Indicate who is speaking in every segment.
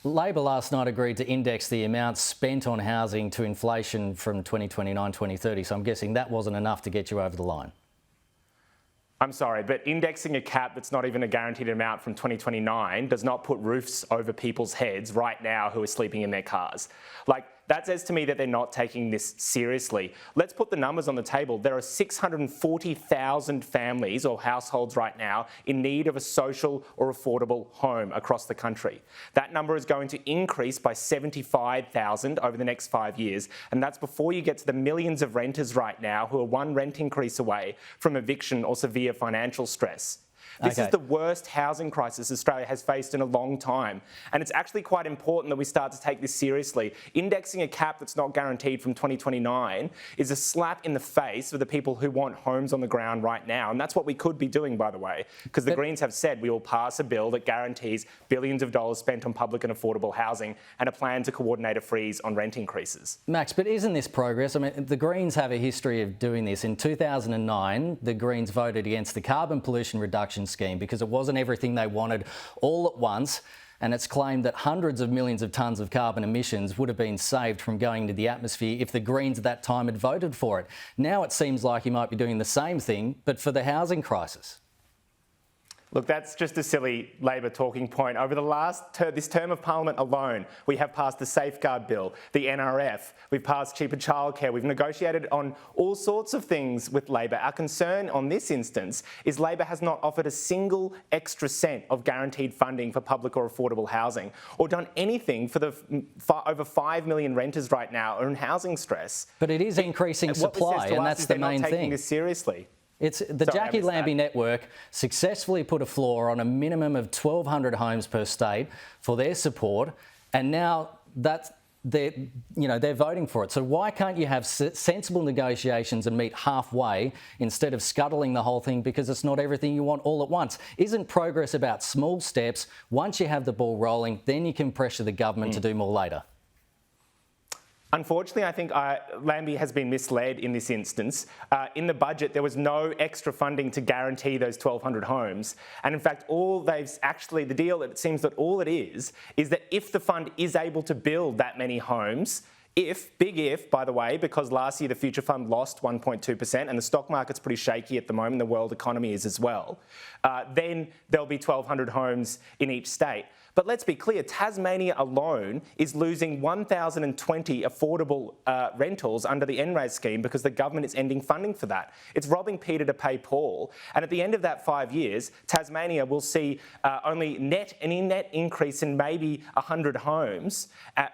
Speaker 1: Labor last night agreed to index the amount spent on housing to inflation from 2029-2030, so I'm guessing that wasn't enough to get you over the line.
Speaker 2: I'm sorry, but indexing a cap that's not even a guaranteed amount from 2029 does not put roofs over people's heads right now who are sleeping in their cars. That says to me that they're not taking this seriously. Let's put the numbers on the table. There are 640,000 families or households right now in need of a social or affordable home across the country. That number is going to increase by 75,000 over the next 5 years, and that's before you get to the millions of renters right now who are one rent increase away from eviction or severe financial stress. This is the worst housing crisis Australia has faced in a long time. And it's actually quite important that we start to take this seriously. Indexing a cap that's not guaranteed from 2029 is a slap in the face for the people who want homes on the ground right now. And that's what we could be doing, by the way, because the Greens have said we will pass a bill that guarantees billions of dollars spent on public and affordable housing and a plan to coordinate a freeze on rent increases.
Speaker 1: Max, but isn't this progress? I mean, the Greens have a history of doing this. In 2009, the Greens voted against the carbon pollution reduction scheme because it wasn't everything they wanted all at once, and it's claimed that hundreds of millions of tonnes of carbon emissions would have been saved from going into the atmosphere if the Greens at that time had voted for it. Now it seems like you might be doing the same thing, but for the housing crisis.
Speaker 2: Look, that's just a silly Labor talking point. Over this term of Parliament alone, we have passed the Safeguard Bill, the NRF, we've passed cheaper childcare, we've negotiated on all sorts of things with Labor. Our concern on this instance is Labor has not offered a single extra cent of guaranteed funding for public or affordable housing, or done anything for the over 5 million renters right now are in housing stress.
Speaker 1: But it is increasing supply, and that's the main thing.
Speaker 2: Taking this seriously.
Speaker 1: It's the Jackie Lambie network successfully put a floor on a minimum of 1,200 homes per state for their support, and now they're voting for it. So why can't you have sensible negotiations and meet halfway instead of scuttling the whole thing because it's not everything you want all at once? Isn't progress about small steps? Once you have the ball rolling, then you can pressure the government to do more later.
Speaker 2: Unfortunately, I think Lambie has been misled in this instance. In the budget, there was no extra funding to guarantee those 1,200 homes. And in fact, the deal, it seems that all it is that if the fund is able to build that many homes, big if, by the way, because last year the Future Fund lost 1.2% and the stock market's pretty shaky at the moment, the world economy is as well, then there'll be 1,200 homes in each state. But let's be clear, Tasmania alone is losing 1,020 affordable rentals under the NRAS scheme because the government is ending funding for that. It's robbing Peter to pay Paul. And at the end of that 5 years, Tasmania will see only net increase in maybe 100 homes,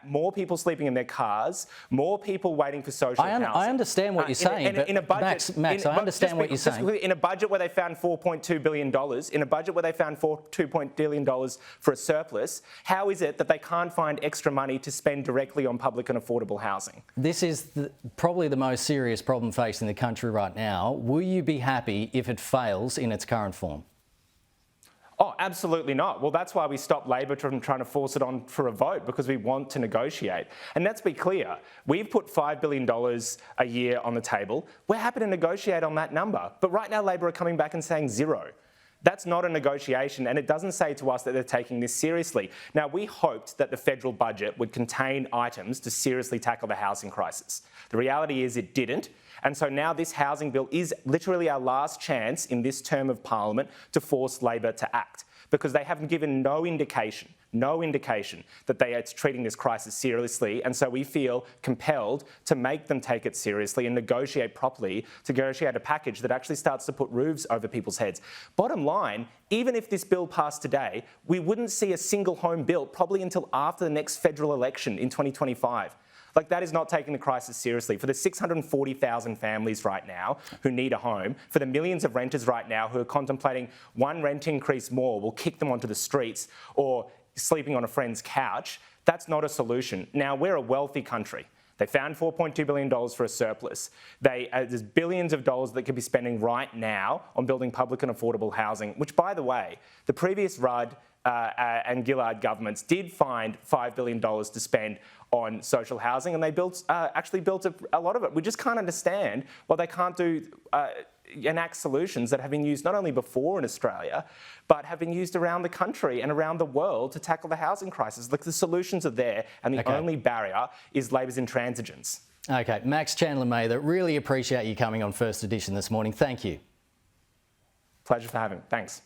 Speaker 2: more people sleeping in their cars, more people waiting for social housing.
Speaker 1: I understand what you're saying, but Max, I understand what you're saying.
Speaker 2: In a budget where they found $4.2 billion, in a budget where they found $2 billion for a surplus, how is it that they can't find extra money to spend directly on public and affordable housing?
Speaker 1: This is probably the most serious problem facing the country right now. Will you be happy if it fails in its current form?
Speaker 2: Oh, absolutely not. Well, that's why we stopped Labor from trying to force it on for a vote, because we want to negotiate. And let's be clear, we've put $5 billion a year on the table. We're happy to negotiate on that number. But right now, Labor are coming back and saying zero. That's not a negotiation, and it doesn't say to us that they're taking this seriously. Now, we hoped that the federal budget would contain items to seriously tackle the housing crisis. The reality is it didn't, and so now this housing bill is literally our last chance in this term of Parliament to force Labor to act, because they have given no indication that they are treating this crisis seriously, and so we feel compelled to make them take it seriously and negotiate properly, to negotiate a package that actually starts to put roofs over people's heads. Bottom line, even if this bill passed today, we wouldn't see a single home built probably until after the next federal election in 2025. That is not taking the crisis seriously. For the 640,000 families right now who need a home, for the millions of renters right now who are contemplating one rent increase more will kick them onto the streets or sleeping on a friend's couch, that's not a solution. Now, we're a wealthy country. They found $4.2 billion for a surplus. There's billions of dollars that could be spending right now on building public and affordable housing, which, by the way, the previous Rudd and Gillard governments did find $5 billion to spend on social housing, and they actually built a lot of it. We just can't understand why they can't do enact solutions that have been used not only before in Australia, but have been used around the country and around the world to tackle the housing crisis. Look, the solutions are there, and the only barrier is Labor's intransigence.
Speaker 1: Okay, Max Chandler-Mather, really appreciate you coming on First Edition this morning. Thank you.
Speaker 2: Pleasure for having me. Thanks.